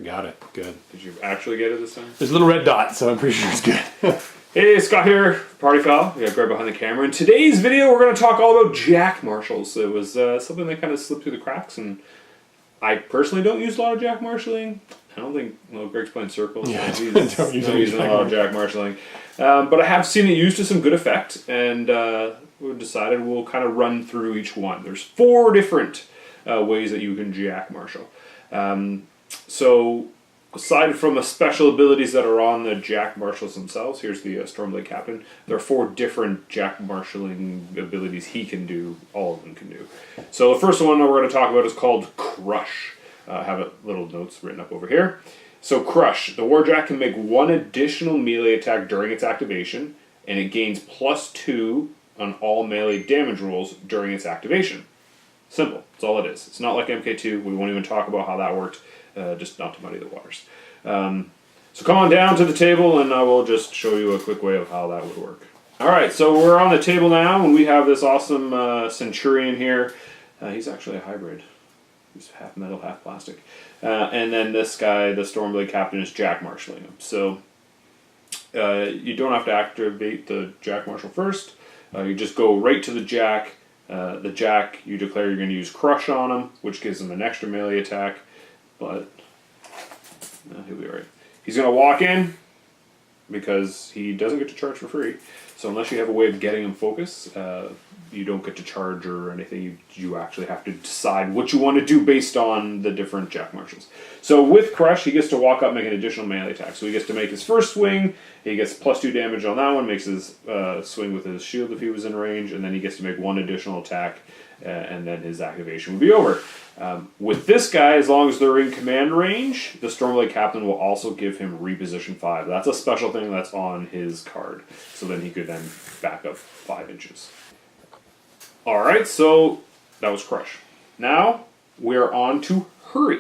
I got it. Good. Did you actually get it this time? There's a little red dot, so I'm pretty sure it's good. Hey, Scott here, Party Foul. We got Greg behind the camera. In today's video, we're going to talk all about Jack Marshals. It was something that kind of slipped through the cracks, and I personally don't use a lot of Jack Marshalling. I don't think, well, Greg's playing circles. Yeah, so he's don't not usually using a lot of Jack Marshalling. But I have seen it used to some good effect, and we decided we'll kind of run through each one. There's 4 different ways that you can Jack Marshal. So, aside from the special abilities that are on the Jack Marshals themselves, here's the Stormblade Captain. There are 4 different Jack Marshalling abilities he can do, all of them can do. So the first one that we're going to talk about is called Crush. I have little notes written up over here. So Crush, the Warjack can make 1 additional melee attack during its activation, and it gains +2 on all melee damage rolls during its activation. Simple, that's all it is. It's not like MK2, we won't even talk about how that worked. Just not to muddy the waters. So come on down to the table and I will just show you a quick way of how that would work. Alright, so we're on the table now and we have this awesome Centurion here. He's actually a hybrid. He's half metal, half plastic. And then this guy, the Stormblade Captain, is Jack Marshalling him. So you don't have to activate the Jack Marshal first. You just go right to the Jack. The Jack, you declare you're going to use Crush on him, which gives him an extra melee attack. But he'll be alright. He's going to walk in because he doesn't get to charge for free. So unless you have a way of getting him focus, you don't get to charge or anything. You actually have to decide what you want to do based on the different Jack Marshals. So with Crush, he gets to walk up, make an additional melee attack. So he gets to make his first swing. He gets +2 damage on that one. Makes his swing with his shield if he was in range, and then he gets to make 1 additional attack, and then his activation will be over. With this guy, as long as they're in command range, the Stormblade Captain will also give him Reposition 5. That's a special thing that's on his card. So then he could then back up 5 inches. Alright, so that was Crush. Now, we're on to Hurry.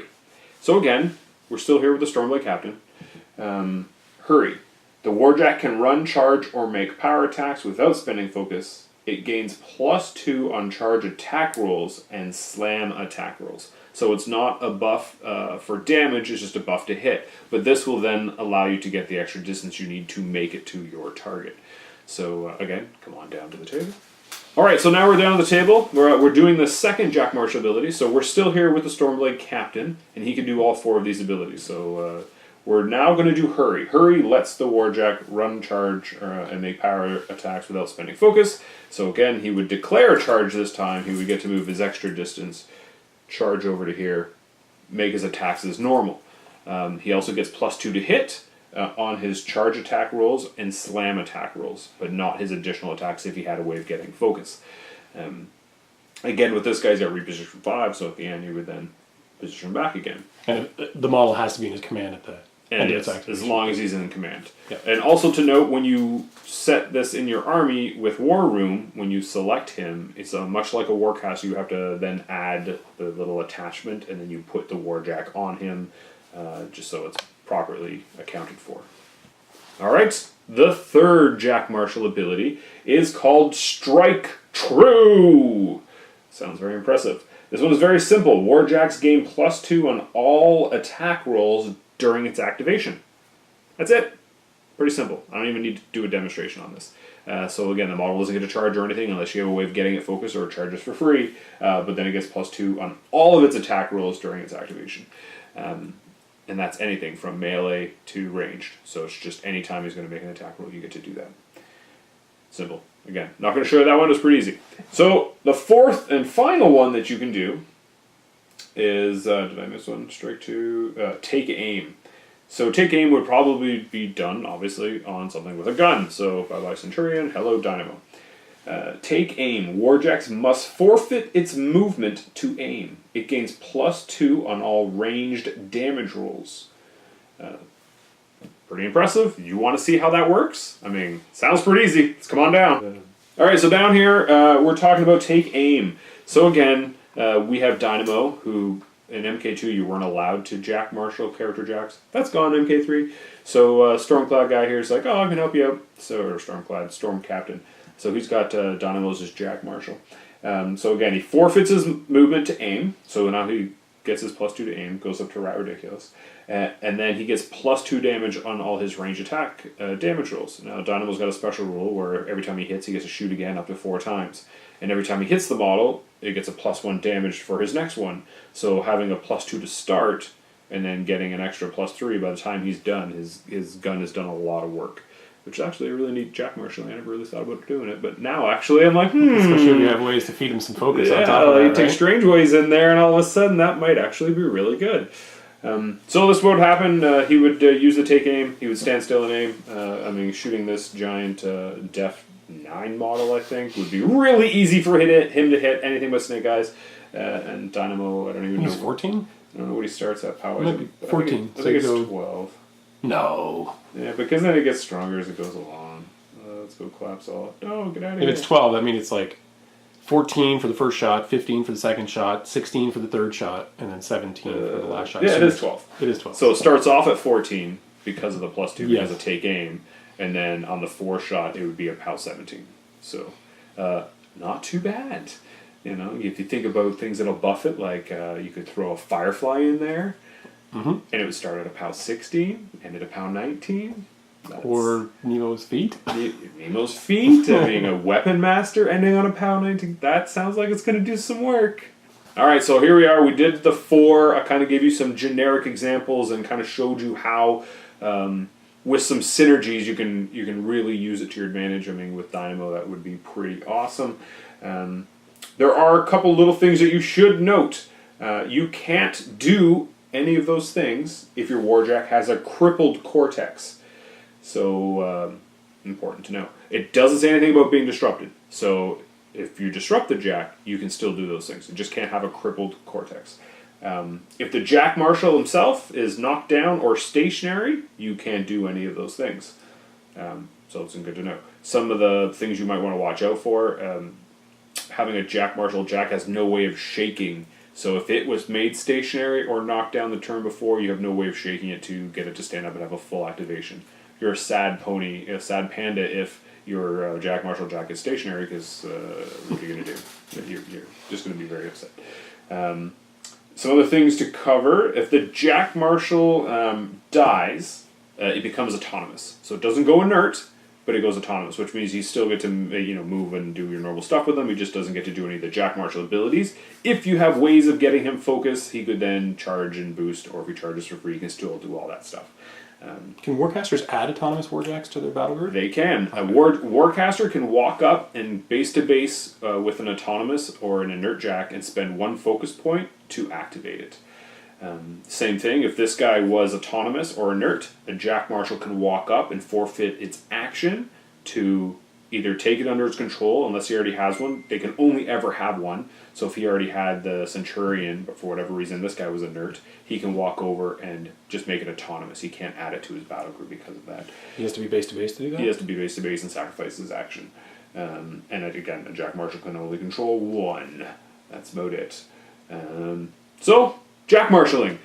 So again, we're still here with the Stormblade Captain. Hurry. The Warjack can run, charge, or make power attacks without spending focus. It gains +2 on charge attack rolls and slam attack rolls. So it's not a buff for damage, it's just a buff to hit. But this will then allow you to get the extra distance you need to make it to your target. So again, come on down to the table. Alright, so now we're down at the table. We're doing the second Jack Marshal ability. So we're still here with the Stormblade Captain, and he can do all 4 of these abilities. So we're now going to do Hurry. Hurry lets the Warjack run, charge, and make power attacks without spending focus. So again, he would declare a charge this time. He would get to move his extra distance, charge over to here, make his attacks as normal. He also gets +2 to hit on his charge attack rolls and slam attack rolls, but not his additional attacks if he had a way of getting focus. Again, with this guy, he's got Reposition 5, so at the end he would then position him back again. And the model has to be in his command at the end of its activation. As long as he's in command. Yep. And also to note, when you set this in your army with War Room, when you select him, it's much like a Warcaster. You have to then add the little attachment, and then you put the Warjack on him, just so it's properly accounted for. Alright, the third Jack Marshal ability is called Strike True. Sounds very impressive. This one is very simple. Warjacks gain +2 on all attack rolls during its activation. That's it. Pretty simple. I don't even need to do a demonstration on this. So again, the model doesn't get a charge or anything unless you have a way of getting it focused or it charges for free. But then it gets +2 on all of its attack rolls during its activation. And that's anything from melee to ranged. So it's just any time he's going to make an attack roll, you get to do that. Simple. Again, not going to show you that one. It's pretty easy. So the fourth and final one that you can do is, did I miss one? Strike 2. Take Aim. So Take Aim would probably be done, obviously, on something with a gun. So bye-bye Centurion, hello Dynamo. Take Aim. Warjacks must forfeit its movement to aim. It gains +2 on all ranged damage rolls. Pretty impressive. You want to see how that works? I mean, sounds pretty easy. Let's come on down. Alright, so down here, we're talking about Take Aim. So again, we have Dynamo, who in MK2 you weren't allowed to Jack Marshal character jacks. That's gone in MK3. So Stormcloud guy here is like, oh, I can help you out. So, or Stormcloud, Storm Captain. So he's got Dynamo's as Jack Marshal. So again, he forfeits his movement to aim. So now he gets his +2 to aim, goes up to Rat Ridiculous. And then he gets +2 damage on all his range attack damage rolls. Now, Dynamo's got a special rule where every time he hits, he gets to shoot again up to 4 times. And every time he hits the model, it gets a +1 damage for his next one. So having a +2 to start, and then getting an extra +3 by the time he's done, his gun has done a lot of work. Which is actually a really neat Jack Marshal. I never really thought about doing it, but now actually I'm like, Especially if you have ways to feed him some focus on top of that, you take Strange Ways in there, and all of a sudden that might actually be really good. So this would happen. He would use the take aim. He would stand still and aim. Shooting this giant Def 9 model, I think, would be really easy for him to hit anything but Snake Eyes. And Dynamo, I don't even know. He's 14? I don't know what he starts at. Power. Might be 14. I think it's 12. No. Yeah, because then it gets stronger as it goes along. Let's go collapse all. No, get out of here. If it's 12, I mean it's like 14 for the first shot, 15 for the second shot, 16 for the third shot, and then 17 for the last shot. Yeah, it is 12. It is 12. So it starts off at 14 because of the +2 Yes. because of take aim, and then on the 4th shot it would be a POW 17. So not too bad. You know, if you think about things that'll buff it, like you could throw a Firefly in there, and it would start at a POW 16, and at a POW 19. Or Nemo's feet. Nemo's feet, being a weapon master, ending on a POW 19. That sounds like it's going to do some work. All right, so here we are. We did the 4. I kind of gave you some generic examples and kind of showed you how, with some synergies, you can really use it to your advantage. I mean, with Dynamo, that would be pretty awesome. There are a couple little things that you should note. You can't do any of those things if your Warjack has a crippled cortex. So, important to know. It doesn't say anything about being disrupted. So, if you disrupt the Jack, you can still do those things. You just can't have a crippled cortex. If the Jack Marshal himself is knocked down or stationary, you can't do any of those things. So, it's good to know. Some of the things you might want to watch out for, having a Jack Marshal, Jack has no way of shaking. So if it was made stationary or knocked down the turn before, you have no way of shaking it to get it to stand up and have a full activation. You're a sad pony, a sad panda if your Jack Marshal Jack is stationary, because what are you going to do? You're just going to be very upset. Some other things to cover. If the Jack Marshal dies, it becomes autonomous. So it doesn't go inert, but it goes autonomous, which means you still get to move and do your normal stuff with him. He just doesn't get to do any of the Jack Marshal abilities. If you have ways of getting him focused, he could then charge and boost, or if he charges for free, he can still do all that stuff. Can Warcasters add autonomous Warjacks to their battle group? They can. A Warcaster can walk up and base to base with an autonomous or an inert Jack and spend 1 focus point to activate it. Same thing, if this guy was autonomous or inert, a Jack Marshal can walk up and forfeit its action to either take it under its control, unless he already has one. They can only ever have one. So if he already had the Centurion, but for whatever reason this guy was inert, he can walk over and just make it autonomous. He can't add it to his battle group because of that. He has to be base to base to do that? He has to be base to base and sacrifice his action. And again, a Jack Marshal can only control 1. That's about it. So, Jack Marshalling.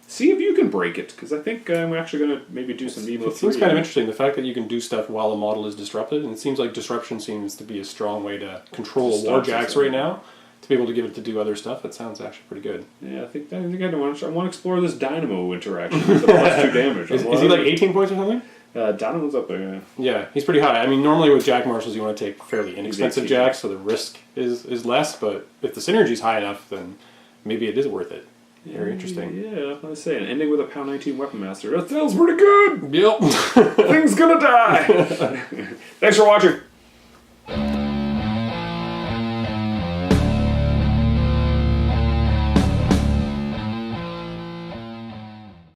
See if you can break it, because I think I'm actually going to maybe do some Nemo 3. It seems kind of interesting, the fact that you can do stuff while a model is disrupted, and it seems like disruption seems to be a strong way to control Warjacks right now. To be able to give it to do other stuff, that sounds actually pretty good. Yeah, I think I want to explore this Dynamo interaction with the +2 damage. Is he like 18 points or something? Dynamo's up there, yeah. Yeah, he's pretty high. I mean, normally with Jack Marshals you want to take fairly inexpensive Jacks, so the risk is less, but if the synergy's high enough, then maybe it is worth it. Very interesting. Yeah, I was saying, ending with a POW 19 Weapon Master. That sounds pretty good! Yep. Thing's gonna die! Thanks for watching.